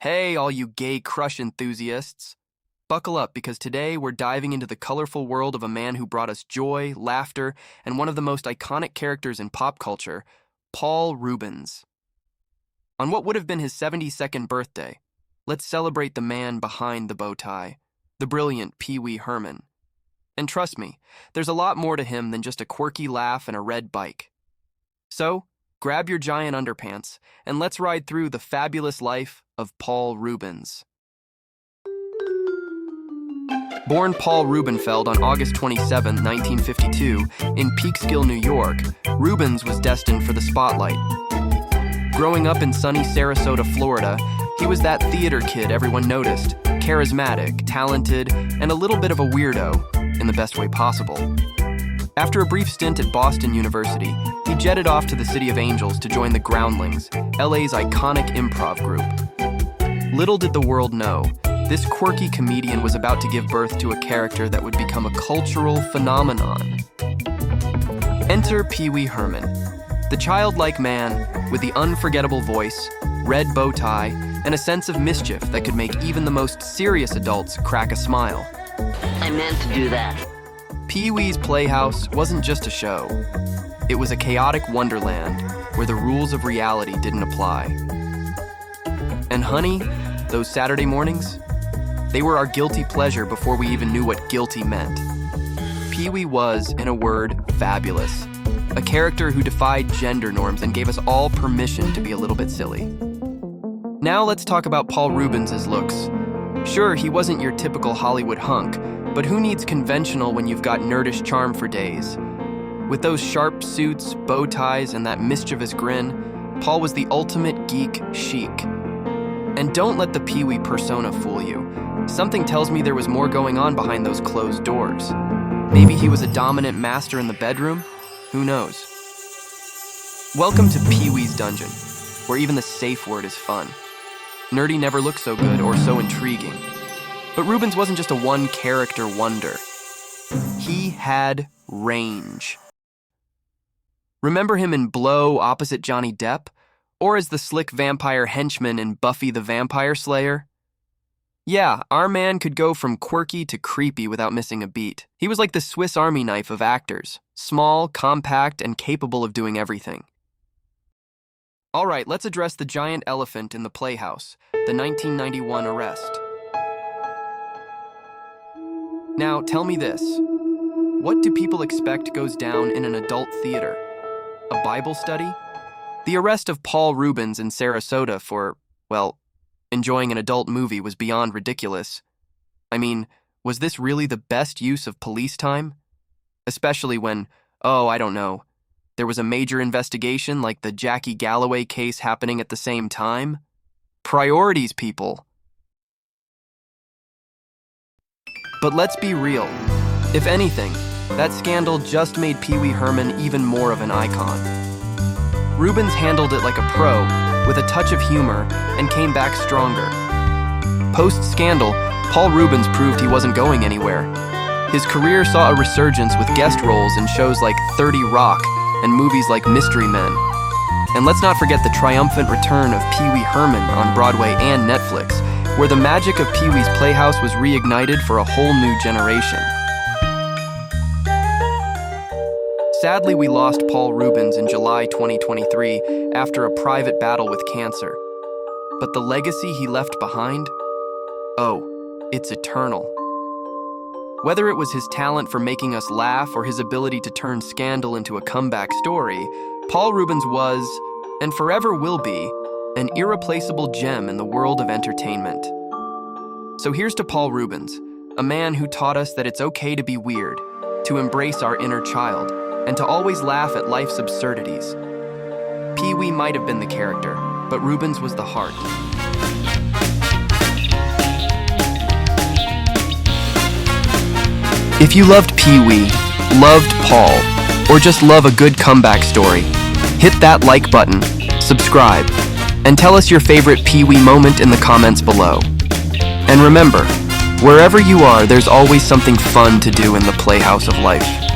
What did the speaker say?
Hey, all you gay crush enthusiasts. Buckle up because today we're diving into the colorful world of a man who brought us joy, laughter, and one of the most iconic characters in pop culture, Paul Reubens. On what would have been his 72nd birthday, let's celebrate the man behind the bow tie, the brilliant Pee Wee Herman. And trust me, there's a lot more to him than just a quirky laugh and a red bike. So, grab your giant underpants and let's ride through the fabulous life of Paul Reubens. Born Paul Rubenfeld on August 27, 1952, in Peekskill, New York, Reubens was destined for the spotlight. Growing up in sunny Sarasota, Florida, he was that theater kid everyone noticed, charismatic, talented, and a little bit of a weirdo, in the best way possible. After a brief stint at Boston University, he jetted off to the City of Angels to join the Groundlings, LA's iconic improv group. Little did the world know, this quirky comedian was about to give birth to a character that would become a cultural phenomenon. Enter Pee Wee Herman, the childlike man with the unforgettable voice, red bow tie, and a sense of mischief that could make even the most serious adults crack a smile. I meant to do that. PeeWees Playhouse wasn't just a show. It was a chaotic wonderland where the rules of reality didn't apply. And honey, those Saturday mornings, they were our guilty pleasure before we even knew what guilty meant. Pee-wee was, in a word, fabulous. A character who defied gender norms and gave us all permission to be a little bit silly. Now let's talk about Paul Reubens' looks. Sure, he wasn't your typical Hollywood hunk, but who needs conventional when you've got nerdish charm for days? With those sharp suits, bow ties, and that mischievous grin, Paul was the ultimate geek chic. And don't let the Pee-wee persona fool you. Something tells me there was more going on behind those closed doors. Maybe he was a dominant master in the bedroom? Who knows? Welcome to Pee-wee's Dungeon, where even the safe word is fun. Nerdy never looked so good or so intriguing. But Reubens wasn't just a one-character wonder. He had range. Remember him in Blow opposite Johnny Depp? Or as the slick vampire henchman in Buffy the Vampire Slayer? Yeah, our man could go from quirky to creepy without missing a beat. He was like the Swiss Army knife of actors, small, compact, and capable of doing everything. All right, let's address the giant elephant in the playhouse, the 1991 arrest. Now, tell me this. What do people expect goes down in an adult theater? A Bible study? The arrest of Paul Reubens in Sarasota for, well, enjoying an adult movie was beyond ridiculous. I mean, was this really the best use of police time? Especially when, I don't know, there was a major investigation like the Jackie Galloway case happening at the same time? Priorities, people. But let's be real. If anything, that scandal just made Pee Wee Herman even more of an icon. Reubens handled it like a pro, with a touch of humor, and came back stronger. Post-scandal, Paul Reubens proved he wasn't going anywhere. His career saw a resurgence with guest roles in shows like 30 Rock and movies like Mystery Men. And let's not forget the triumphant return of Pee Wee Herman on Broadway and Netflix, where the magic of Pee-wee's Playhouse was reignited for a whole new generation. Sadly, we lost Paul Reubens in July 2023 after a private battle with cancer. But the legacy he left behind? It's eternal. Whether it was his talent for making us laugh or his ability to turn scandal into a comeback story, Paul Reubens was, and forever will be, an irreplaceable gem in the world of entertainment. So here's to Paul Reubens, a man who taught us that it's okay to be weird, to embrace our inner child, and to always laugh at life's absurdities. Pee-wee might have been the character, but Reubens was the heart. If you loved Pee-wee, loved Paul, or just love a good comeback story, hit that like button, subscribe, and tell us your favorite Pee-wee moment in the comments below. And remember, wherever you are, there's always something fun to do in the playhouse of life.